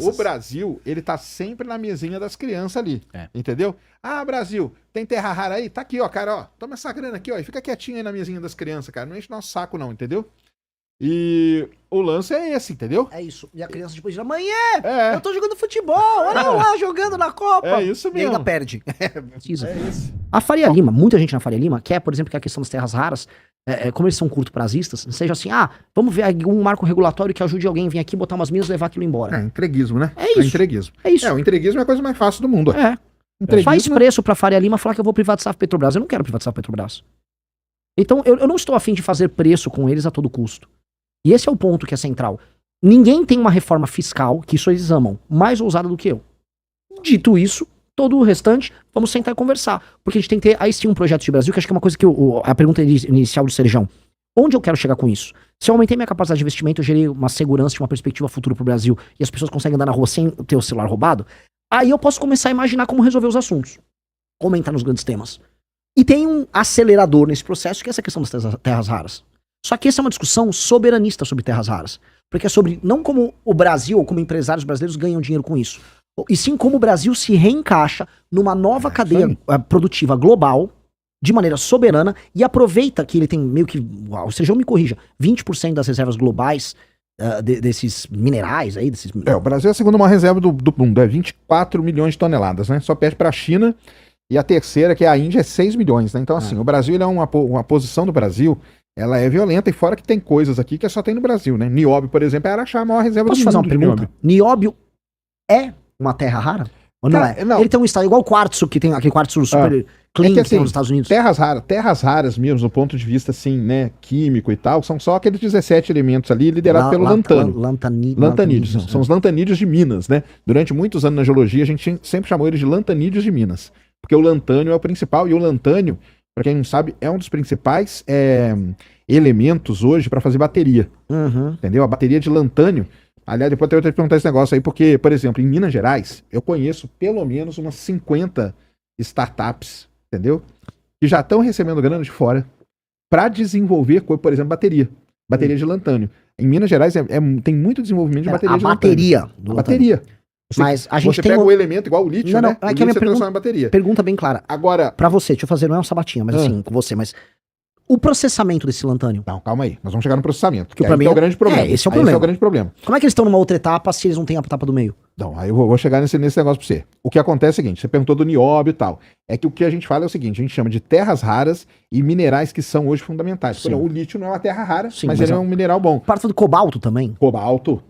O Brasil, ele tá sempre na mesinha das crianças ali, entendeu? Ah, Brasil, tem terra rara aí? Tá aqui, ó, cara, ó, toma essa grana aqui, ó, e fica quietinho aí na mesinha das crianças, cara, não enche nosso saco não, entendeu? E o lance é esse, entendeu? É isso. E a criança depois diz, mãe, É. eu tô jogando futebol, olha lá, jogando na Copa. É isso E mesmo. ainda perde. Precisa. É isso. A Faria Lima, muita gente na Faria Lima quer, por exemplo, que a questão das terras raras, como eles são curto-prazistas, seja assim, vamos ver um marco regulatório que ajude alguém a vir aqui, botar umas minas e levar aquilo embora. É entreguismo, né? É isso. Entreguismo. É isso. O entreguismo é a coisa mais fácil do mundo. É. Faz preço pra Faria Lima falar que eu vou privatizar a Petrobras. Eu não quero privatizar a Petrobras. Então, eu não estou afim de fazer preço com eles a todo custo. E esse é o ponto que é central. Ninguém tem uma reforma fiscal, que isso eles amam, mais ousada do que eu. Dito isso, todo o restante, vamos sentar e conversar. Porque a gente tem que ter, aí sim, um projeto de Brasil, que acho que é uma coisa que a pergunta inicial do Serjão. Onde eu quero chegar com isso? Se eu aumentei minha capacidade de investimento, eu gerei uma segurança, uma perspectiva futura pro Brasil, e as pessoas conseguem andar na rua sem ter o celular roubado, aí eu posso começar a imaginar como resolver os assuntos. Como entrar nos grandes temas. E tem um acelerador nesse processo, que é essa questão das terras raras. Só que essa é uma discussão soberanista sobre terras raras. Porque é sobre, não como o Brasil ou como empresários brasileiros ganham dinheiro com isso, e sim como o Brasil se reencaixa numa nova cadeia produtiva global, de maneira soberana, e aproveita que ele tem meio que, ou seja, eu me corrija, 20% das reservas globais desses minerais aí, desses... O Brasil é a segunda maior reserva do mundo, 24 milhões de toneladas, né? Só perde pra China, e a terceira, que é a Índia, é 6 milhões, né? Então, assim, o Brasil, ele é uma posição do Brasil, ela é violenta, e fora que tem coisas aqui que só tem no Brasil, né? Nióbio, por exemplo, é Araxá, a maior reserva do mundo. Posso fazer uma pergunta? Nióbio é uma terra rara? Ou não é? Não. Ele tem um estado igual o quartzo, que tem aquele quartzo super clean que tem nos Estados Unidos. Terras raras mesmo, do ponto de vista, assim, né, químico e tal, são só aqueles 17 elementos ali, liderados pelo lantânio. Lantanídeos. São os lantanídeos de Minas, né? Durante muitos anos na geologia, a gente sempre chamou eles de lantanídeos de Minas. Porque o lantânio é o principal, e o lantânio, para quem não sabe, é um dos principais elementos hoje para fazer bateria. Entendeu? A bateria de lantânio. Aliás, depois eu tenho que perguntar esse negócio aí, porque, por exemplo, em Minas Gerais, eu conheço pelo menos umas 50 startups, entendeu? Que já estão recebendo grana de fora para desenvolver, por exemplo, bateria. Bateria de lantânio. Em Minas Gerais tem muito desenvolvimento de bateria de lantânio. Bateria. Mas a gente você pega o elemento igual o lítio, né? É que a minha transforma em bateria. Pergunta bem clara. Agora, pra você, deixa eu fazer, não é um sabatinha, mas assim, com você, mas o processamento desse lantânio. Não, calma aí. Nós vamos chegar no processamento. Que pra mim é o grande problema. Esse é o problema. Esse é o grande problema. Como é que eles estão numa outra etapa se eles não têm a etapa do meio? Não, aí eu vou chegar nesse negócio pra você. O que acontece é o seguinte, você perguntou do nióbio e tal. É que o que a gente fala é o seguinte, a gente chama de terras raras e minerais que são hoje fundamentais. Por exemplo, o lítio não é uma terra rara, mas ele é um mineral bom. Parte do cobalto também? Cobalto,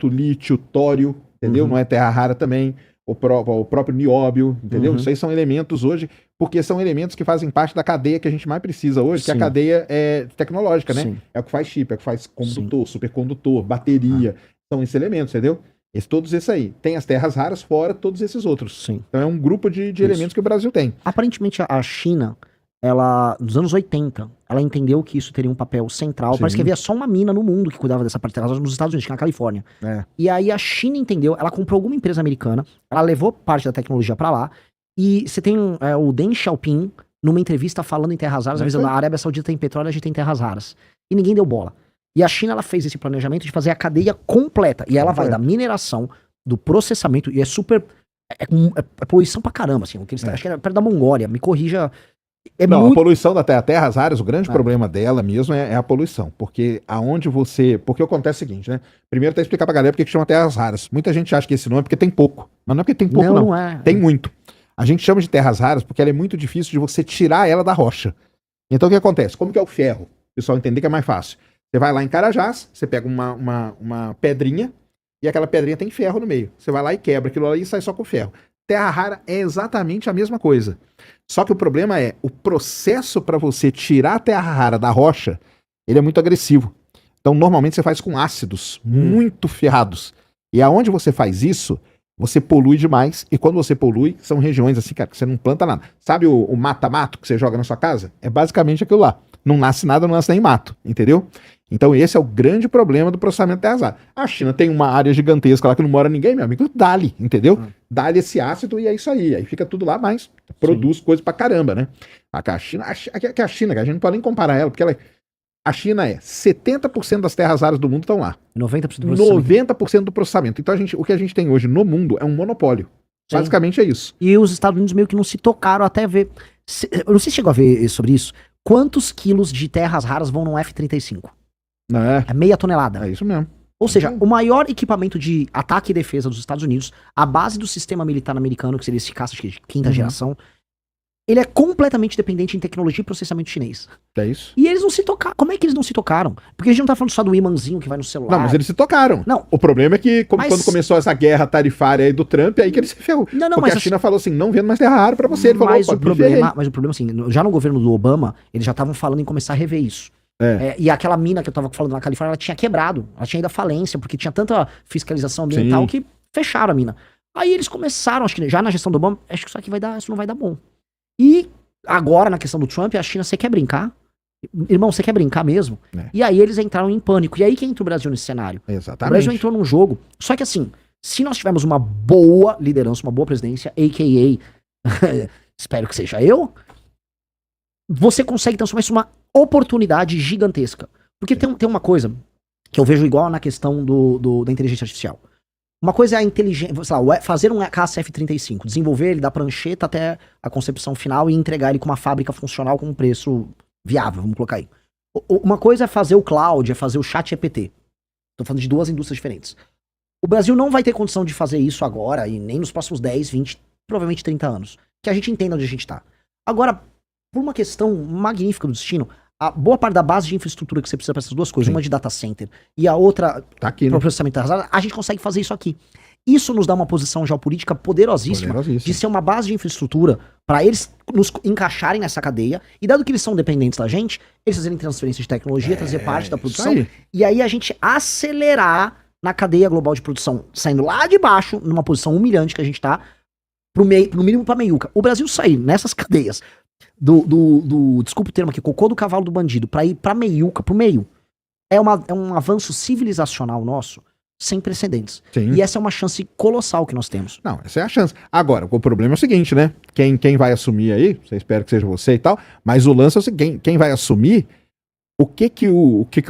lítio, tório, entendeu? Não é terra rara também. O próprio nióbio, entendeu? Isso aí são elementos hoje, porque são elementos que fazem parte da cadeia que a gente mais precisa hoje, que é a cadeia tecnológica, né? É o que faz chip, é o que faz condutor, supercondutor, bateria. São esses elementos, entendeu? Todos esses aí. Tem as terras raras fora todos esses outros. Sim. Então é um grupo de elementos que o Brasil tem. Aparentemente a China, ela, nos anos 80, ela entendeu que isso teria um papel central. Sim. Parece que havia só uma mina no mundo que cuidava dessa parte terra nos Estados Unidos, que é na Califórnia. E aí a China entendeu, ela comprou alguma empresa americana, ela levou parte da tecnologia pra lá, e você tem o Deng Xiaoping numa entrevista falando em terras raras, avisando a Arábia Saudita tem petróleo, a gente tem terras raras. E ninguém deu bola. E a China, ela fez esse planejamento de fazer a cadeia completa. E ela vai da mineração, do processamento, e é super... É poluição pra caramba, assim. Acho que é perto da Mongólia, me corrija... A poluição da terras raras, o grande problema dela mesmo é a poluição. Porque aonde você... Porque acontece o seguinte, né? Primeiro até explicar pra galera porque que chama terras raras. Muita gente acha que esse nome é porque tem pouco. Mas não é porque tem pouco, não. Tem muito. A gente chama de terras raras porque ela é muito difícil de você tirar ela da rocha. Então o que acontece? Como que é o ferro? O pessoal entender que é mais fácil. Você vai lá em Carajás, você pega uma pedrinha e aquela pedrinha tem ferro no meio. Você vai lá e quebra aquilo ali e sai só com ferro. Terra rara é exatamente a mesma coisa. Só que o problema é, o processo para você tirar a terra rara da rocha, ele é muito agressivo. Então, normalmente você faz com ácidos muito ferrados. E aonde você faz isso, você polui demais. E quando você polui, são regiões assim, cara, que você não planta nada. Sabe o mata-mato que você joga na sua casa? É basicamente aquilo lá. Não nasce nada, não nasce nem mato, entendeu? Então esse é o grande problema do processamento de terras raras. A China tem uma área gigantesca lá que não mora ninguém, meu amigo, dá-lhe, entendeu? Dá-lhe esse ácido e é isso aí. Aí fica tudo lá, mas produz coisa pra caramba, né? A China, a gente não pode nem comparar ela, porque a China 70% das terras raras do mundo estão lá. 90% do processamento. 90% do processamento. Então o que a gente tem hoje no mundo é um monopólio. Sim. Basicamente é isso. E os Estados Unidos meio que não se tocaram até ver. Eu não sei se chegou a ver sobre isso. Quantos quilos de terras raras vão num F-35? Não é? É meia tonelada. É isso mesmo. Ou seja, o maior equipamento de ataque e defesa dos Estados Unidos, a base do sistema militar americano, que seria esse caça de quinta geração, ele é completamente dependente em tecnologia e processamento chinês. É isso. E eles não se tocaram. Como é que eles não se tocaram? Porque a gente não tá falando só do imãzinho que vai no celular. Não, mas eles se tocaram. Não. O problema é que Mas- quando começou essa guerra tarifária aí do Trump, aí que ele se ferrou. Não, Porque mas a China falou assim, não vendo mais terra rara pra você. Ele falou, mas, opa, o me ferrei. problema, assim, já no governo do Obama, eles já estavam falando em começar a rever isso. E aquela mina que eu tava falando na Califórnia, ela tinha quebrado. Ela tinha ido à falência, porque tinha tanta fiscalização ambiental Sim. que fecharam a mina. Aí eles começaram, acho que já na gestão do Obama, acho que isso não vai dar bom. E agora, na questão do Trump, a China, você quer brincar? Irmão, você quer brincar mesmo? É. E aí eles entraram em pânico. E aí que entra o Brasil nesse cenário? O Exatamente. Brasil entrou num jogo. Só que assim, se nós tivermos uma boa liderança, uma boa presidência, a.k.a. espero que seja eu, você consegue transformar isso numa oportunidade gigantesca. Porque tem uma coisa que eu vejo igual na questão da inteligência artificial. Uma coisa é a inteligência, sei lá, fazer um caça F-35, desenvolver ele da prancheta até a concepção final e entregar ele com uma fábrica funcional com um preço viável, vamos colocar aí. Uma coisa é fazer o cloud, é fazer o chat GPT. Tô falando de duas indústrias diferentes. O Brasil não vai ter condição de fazer isso agora e nem nos próximos 10, 20, provavelmente 30 anos. Que a gente entenda onde a gente tá. Agora, por uma questão magnífica do destino, a boa parte da base de infraestrutura que você precisa para essas duas coisas, Sim. uma de data center e a outra Tá aqui, né? para processamento arrasado, a gente consegue fazer isso aqui. Isso nos dá uma posição geopolítica poderosíssima de ser uma base de infraestrutura para eles nos encaixarem nessa cadeia, e dado que eles são dependentes da gente, eles fazerem transferência de tecnologia, trazer parte da produção, aí. e aí a gente acelerar na cadeia global de produção, saindo lá de baixo, numa posição humilhante que a gente tá, no mínimo pra meiuca. O Brasil sair nessas cadeias desculpa o termo aqui, cocô do cavalo do bandido, pra ir pra meiuca, pro meio, é um avanço civilizacional nosso sem precedentes. Sim. E essa é uma chance colossal que nós temos. Não, essa é a chance. Agora, o problema é o seguinte, né? Quem vai assumir aí, você espera que seja você e tal, mas o lance é o seguinte, quem vai assumir, o que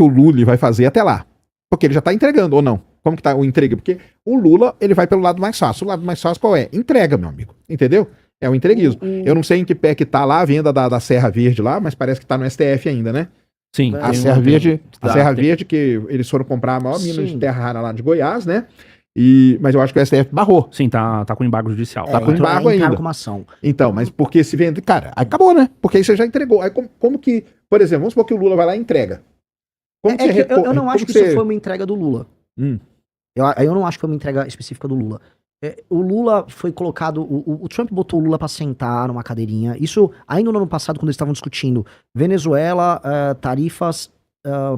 o Lula vai fazer até lá? Porque ele já tá entregando, ou não? Como que tá o entrega? Porque o Lula, ele vai pelo lado mais fácil. O lado mais fácil qual é? Entrega, meu amigo. Entendeu? É o entreguismo. Eu não sei em que pé que tá lá a venda da Serra Verde lá, mas parece que tá no STF ainda, né? Sim. A tem Serra um- Verde, a tá, Serra tem- Verde, que eles foram comprar a maior mina Sim. de terra rara lá de Goiás, né? Mas eu acho que o STF barrou. Sim, tá com embargo judicial. Tá com entrou- embargo entraram ainda. com uma ação. Então, mas porque se vende. Cara, aí acabou, né? Porque aí você já entregou. Aí como que. Por exemplo, vamos supor que o Lula vai lá e entrega. Como É que eu não como acho que você- isso foi uma entrega do Lula. Hum. Eu não acho que foi uma entrega específica do Lula. O Lula foi colocado. O Trump botou o Lula pra sentar numa cadeirinha. Isso ainda no ano passado, quando eles estavam discutindo Venezuela, tarifas,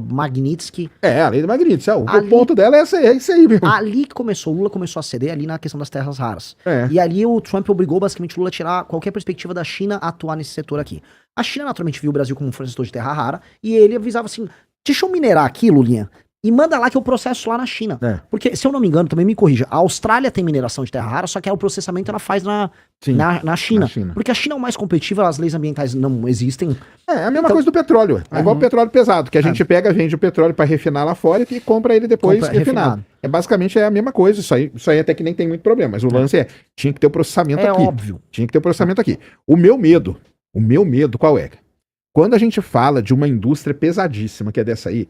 Magnitsky. A lei do Magnitsky. O Ali- ponto dela é isso aí, meu. Ali que começou, o Lula começou a ceder ali na questão das terras raras. É. E ali o Trump obrigou basicamente o Lula a tirar qualquer perspectiva da China a atuar nesse setor aqui. A China naturalmente viu o Brasil como um fornecedor de terra rara e ele avisava assim: deixa eu minerar aqui, Lulinha, e manda lá que eu processo lá na China. É. Porque, se eu não me engano, também me corrija, a Austrália tem mineração de terra rara, só que o processamento ela faz Sim, na China. na China. Porque a China é o mais competitiva, as leis ambientais não existem. É a mesma Então- coisa do petróleo. É igual o petróleo pesado, que a gente pega, vende o petróleo para refinar lá fora e compra ele depois Compra refinado. Basicamente é a mesma coisa. Isso aí até que nem tem muito problema. Mas o lance tinha que ter o processamento É aqui. óbvio. Tinha que ter o processamento aqui. O meu medo qual é? Quando a gente fala de uma indústria pesadíssima que é dessa aí,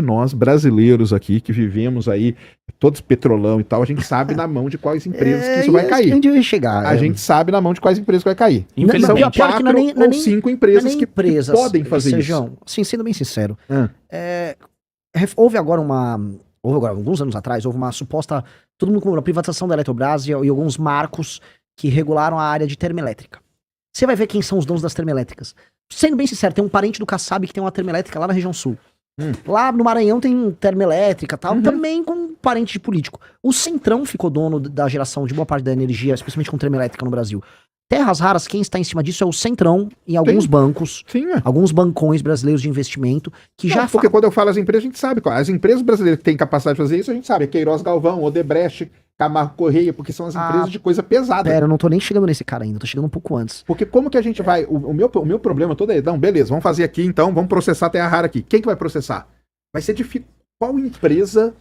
nós brasileiros aqui, que vivemos aí, todos petrolão e tal, a gente sabe na mão de quais empresas que isso vai cair. Onde eu ia chegar? A gente sabe na mão de quais empresas que vai cair. Infelizmente. São pior que não é 4 nem- não é ou nem- 5 Não é empresas nem que empresas, podem fazer Sejão, isso. Assim, sendo bem sincero, Ah. houve agora alguns anos atrás, houve uma suposta, todo mundo comemorou a privatização da Eletrobras e alguns marcos que regularam a área de termoelétrica. Você vai ver quem são os donos das termoelétricas. Sendo bem sincero, tem um parente do Kassab que tem uma termoelétrica lá na região sul. Lá no Maranhão tem termoelétrica e tal, também com parente de político. O Centrão ficou dono da geração de boa parte da energia, especialmente com termoelétrica no Brasil. Terras raras, quem está em cima disso é o Centrão e alguns bancos, Sim, é. alguns bancões brasileiros de investimento, que Não, já porque quando eu falo as empresas, a gente sabe. As empresas brasileiras que têm capacidade de fazer isso, a gente sabe. É Queiroz Galvão, Odebrecht, Camargo Correia, porque são as empresas de coisa pesada. Pera, eu não tô nem chegando nesse cara ainda, tô chegando um pouco antes. Porque como que a gente vai... O meu problema todo é... Não, beleza, vamos fazer aqui então, vamos processar a terra rara aqui. Quem que vai processar? Vai ser difícil. qual empresa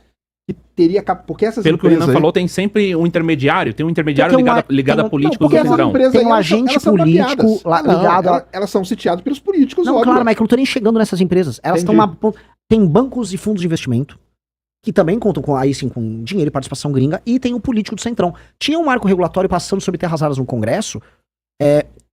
que teria... Porque essas Pelo que o empresas Renan aí- falou, tem sempre um intermediário. Tem um intermediário Tem uma- ligado tem a um- políticos porque do essas Centrão. empresas Tem aí, um elas são- agente elas são político mapeadas. lá Não, ligado a- elas são sitiadas pelos políticos, Não, óbvio. claro, Michael, eu não tô nem chegando nessas empresas. Elas estão Entendi. tem bancos e fundos de investimento que também contam com, aí sim, com dinheiro e participação gringa, e tem o político do Centrão. Tinha um marco regulatório passando sobre terras raras no Congresso,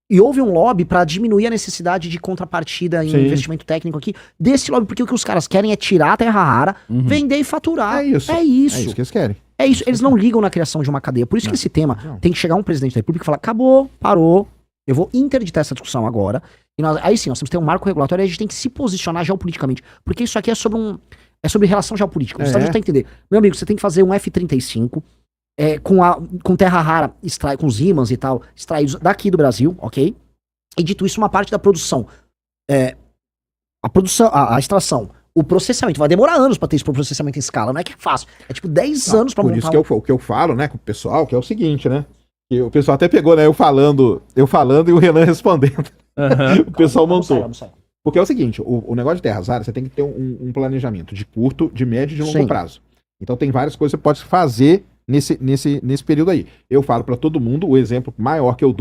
e houve um lobby para diminuir a necessidade de contrapartida em Sim. investimento técnico aqui desse lobby, porque o que os caras querem é tirar a terra rara, vender e faturar. É isso. É É isso. isso que eles querem. É isso. Eles não ligam na criação de uma cadeia. Por isso que esse tema Não. tem que chegar um presidente da República e falar: acabou, parou, eu vou interditar essa discussão agora. E aí sim, nós temos que ter um marco regulatório e a gente tem que se posicionar geopoliticamente. Porque isso aqui é sobre relação geopolítica. Os Estados Unidos tem que entender. Meu amigo, você tem que fazer um F-35 com terra rara, com os ímãs e tal, extraídos daqui do Brasil, ok? E dito isso, uma parte da produção, a extração, o processamento, vai demorar anos pra ter esse processamento em escala, não é que é fácil. É tipo 10 anos pra Por montar isso que o que eu falo, né, com o pessoal, que é o seguinte, né? Que o pessoal até pegou, né, eu falando e o Renan respondendo. O pessoal montou. Porque é o seguinte, o negócio de terras raras, você tem que ter um planejamento de curto, de médio e de longo Sim. prazo. Então tem várias coisas que você pode fazer nesse período aí. Eu falo pra todo mundo, o exemplo maior que eu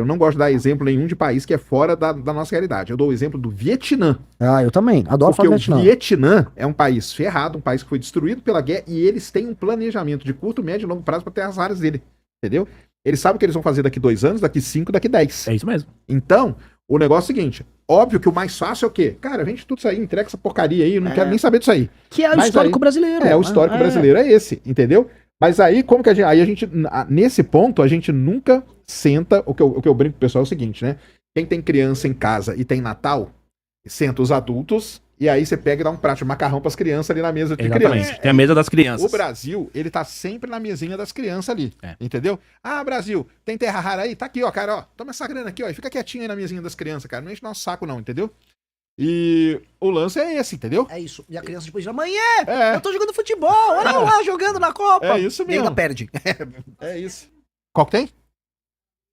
não gosto de dar exemplo nenhum de país que é fora da nossa realidade. Eu dou o exemplo do Vietnã. Ah, eu também. Adoro Porque falar o Vietnã. Vietnã é um país ferrado, um país que foi destruído pela guerra, e eles têm um planejamento de curto, médio e longo prazo para ter as áreas dele. Entendeu? Eles sabem o que eles vão fazer daqui 2 anos, daqui 5, daqui 10. É isso mesmo. Então, o negócio é o seguinte: óbvio que o mais fácil é o quê? Cara, vende tudo isso aí, entrega essa porcaria aí, eu não quero nem saber disso aí. Que é o Mas histórico aí- brasileiro. O histórico brasileiro é esse, entendeu? Mas aí, como que a gente, nesse ponto, a gente nunca senta, o que eu brinco com o pessoal é o seguinte, né? Quem tem criança em casa e tem Natal, senta os adultos, e aí você pega e dá um prato de macarrão pras crianças ali na mesa de Exatamente. criança. Tem a mesa das crianças. O Brasil, ele tá sempre na mesinha das crianças ali, É. entendeu? Ah, Brasil, tem terra rara aí? Tá aqui, ó, cara, ó, toma essa grana aqui, ó, e fica quietinho aí na mesinha das crianças, cara, não enche nosso saco não, entendeu? E o lance é esse, entendeu? É isso. E a criança depois diz: amanhã É, eu tô jogando futebol, olha eu lá jogando na Copa. é isso E ainda mesmo, perde. é isso. Qual que tem?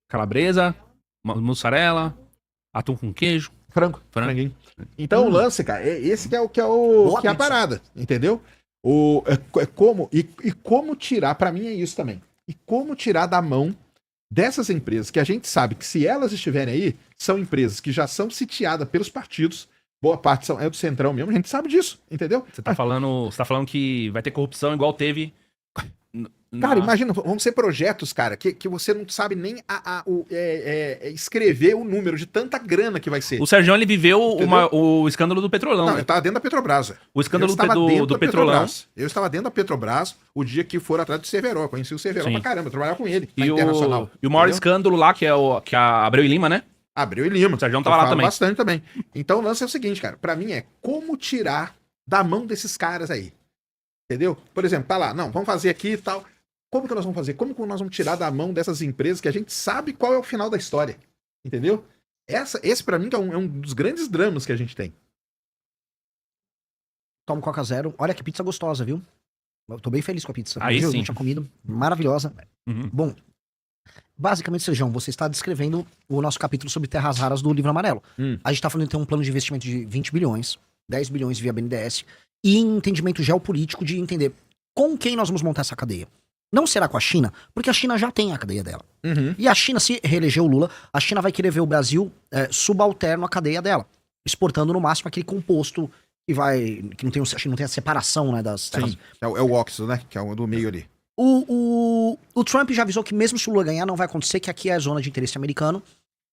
Calabresa, mussarela, atum com queijo. Frango. Frango. Franguinho. Então o lance, cara, esse que é Boa que é a pizza. parada, entendeu? Como tirar, pra mim é isso também. E como tirar da mão dessas empresas que a gente sabe que se elas estiverem aí, são empresas que já são sitiadas pelos partidos, boa parte é do Centrão mesmo, a gente sabe disso, entendeu? Você tá falando que vai ter corrupção igual teve. Cara, imagina, vão ser projetos, cara, que você não sabe nem escrever o número de tanta grana que vai ser. O Sérgio, ele viveu Entendeu? o escândalo do Petrolão. Não, né? eu tava dentro da Petrobras. velho. O escândalo Eu estava dentro do da Petrolão. Petrobras. Eu estava dentro da Petrobras o dia que foram atrás do Severo. Eu conheci o Severo Sim. pra caramba, eu trabalhava com ele na E Internacional. o maior entendeu? escândalo lá, que é a Abreu e Lima, né? Abreu e Lima. O Sérgio Eu tava lá falo também. bastante também. Então o lance é o seguinte, cara. Pra mim é como tirar da mão desses caras aí. Entendeu? Por exemplo, tá lá. Não, vamos fazer aqui e tal. Como que nós vamos fazer? Como que nós vamos tirar da mão dessas empresas que a gente sabe qual é o final da história? Entendeu? Esse pra mim que é um dos grandes dramas que a gente tem. Tomo Coca Zero. Olha que pizza gostosa, viu? Eu tô bem feliz com a pizza. Aí viu? sim. Não tinha comido. Maravilhosa. Uhum. Bom, basicamente, Sejão, você está descrevendo o nosso capítulo sobre terras raras do Livro Amarelo. A gente tá falando de ter um plano de investimento de 20 bilhões, 10 bilhões via BNDES, e entendimento geopolítico de entender com quem nós vamos montar essa cadeia. Não será com a China, porque a China já tem a cadeia dela. E a China, se reeleger o Lula, a China vai querer ver o Brasil subalterno à cadeia dela, exportando no máximo aquele composto que não tem, acho que não tem a separação, né, das terras. Sim. É o óxido, né? Que é o do meio ali. O Trump já avisou que mesmo se o Lula ganhar, não vai acontecer, que aqui é a zona de interesse americano.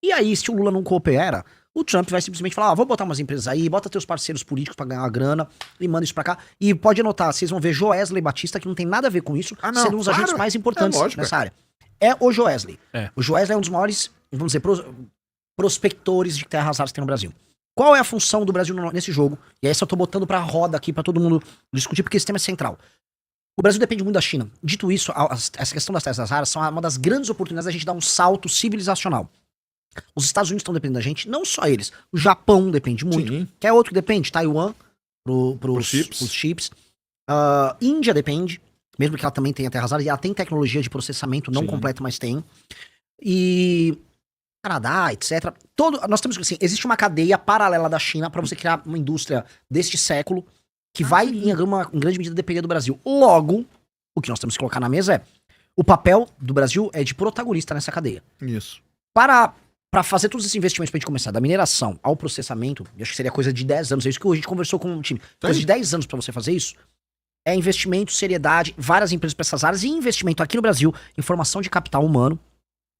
E aí, se o Lula não coopera, o Trump vai simplesmente falar, vou botar umas empresas aí, bota teus parceiros políticos pra ganhar uma grana e manda isso pra cá. E pode anotar, vocês vão ver Joesley Batista, que não tem nada a ver com isso, Ah, não, sendo um dos claro. agentes mais importantes É lógico, nessa área. É o Joesley. É. O Joesley é um dos maiores, vamos dizer, prospectores de terras raras que tem no Brasil. Qual é a função do Brasil nesse jogo? E aí, eu tô botando pra roda aqui pra todo mundo discutir, porque esse tema é central. O Brasil depende muito da China. Dito isso, essa questão das terras raras são uma das grandes oportunidades da gente dar um salto civilizacional. Os Estados Unidos estão dependendo da gente, não só eles. O Japão depende muito. Sim. Quer outro que depende? Taiwan, pros Pros chips. Índia depende, mesmo que ela também tenha terras raras, e ela tem tecnologia de processamento, não Sim. completa, mas tem. E Canadá, etc. Nós temos assim, existe uma cadeia paralela da China para você criar uma indústria deste século que vai, em grande medida, depender do Brasil. Logo, o que nós temos que colocar na mesa é, o papel do Brasil é de protagonista nessa cadeia. Isso. Para fazer todos esses investimentos pra gente começar, da mineração ao processamento, eu acho que seria coisa de 10 anos, é isso que a gente conversou com o time. Coisa de 10 anos pra você fazer isso, é investimento, seriedade, várias empresas pra essas áreas e investimento aqui no Brasil em formação de capital humano,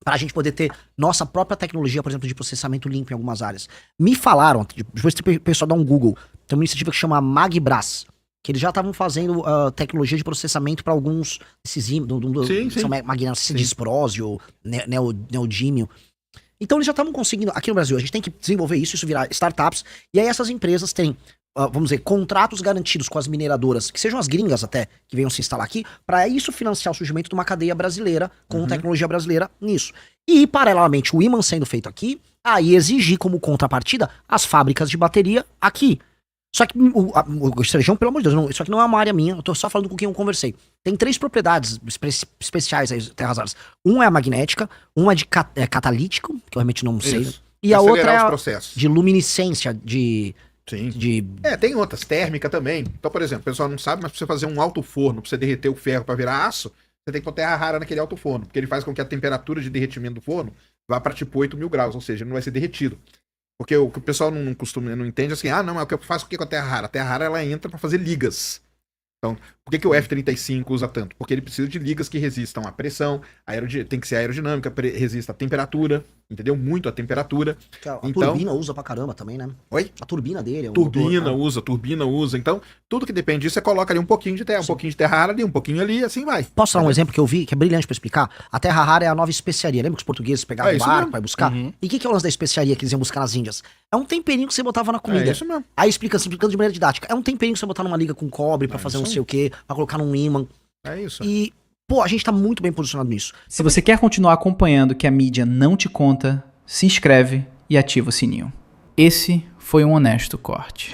para a gente poder ter nossa própria tecnologia, por exemplo, de processamento limpo em algumas áreas. Me falaram, depois o pessoal dá um Google, tem uma iniciativa que chama Magbras, que eles já estavam fazendo tecnologia de processamento para alguns desses são magnéticos, disprósio, neodímio. Então eles já estavam conseguindo, aqui no Brasil, a gente tem que desenvolver isso virar startups, e aí essas empresas têm, vamos dizer, contratos garantidos com as mineradoras, que sejam as gringas até, que venham se instalar aqui, para isso financiar o surgimento de uma cadeia brasileira, com tecnologia brasileira nisso. E, paralelamente, o ímã sendo feito aqui, aí exigir como contrapartida as fábricas de bateria aqui. Só que o Estrejão, pelo amor de Deus, isso aqui não é uma área minha, eu tô só falando com quem eu conversei. Tem 3 propriedades especiais aí, terras raras. Um é a magnética, um é de catalítico, que eu realmente não sei. Isso. E a outra é de luminescência, Sim. Tem outras, térmica também. Então, por exemplo, o pessoal não sabe, mas pra você fazer um alto forno, pra você derreter o ferro pra virar aço, você tem que pôr terra rara naquele alto forno, porque ele faz com que a temperatura de derretimento do forno vá pra tipo 8.000 graus, ou seja, ele não vai ser derretido. Porque o que o pessoal não entende assim, não, é o que eu faço com a terra rara. A terra rara, ela entra pra fazer ligas. Então, por que o F-35 usa tanto? Porque ele precisa de ligas que resistam à pressão, tem que ser aerodinâmica, resista à temperatura, entendeu? Muito à temperatura. A turbina usa pra caramba também, né? Oi? A turbina dele. Turbina usa. Então, tudo que depende disso, você coloca ali um pouquinho de terra, um pouquinho de terra rara ali, um pouquinho ali, assim vai. Posso dar um exemplo que eu vi, que é brilhante pra explicar? A terra rara é a nova especiaria. Lembra que os portugueses pegavam o barco pra buscar? E o que é o lance da especiaria que eles iam buscar nas Índias? É um temperinho que você botava na comida. É isso mesmo. Aí explicando de maneira didática. É um temperinho que você botar numa liga com cobre pra fazer não sei o quê, pra colocar num ímã. É isso. E, pô, a gente tá muito bem posicionado nisso. Se você quer continuar acompanhando o que a mídia não te conta, se inscreve e ativa o sininho. Esse foi um honesto corte.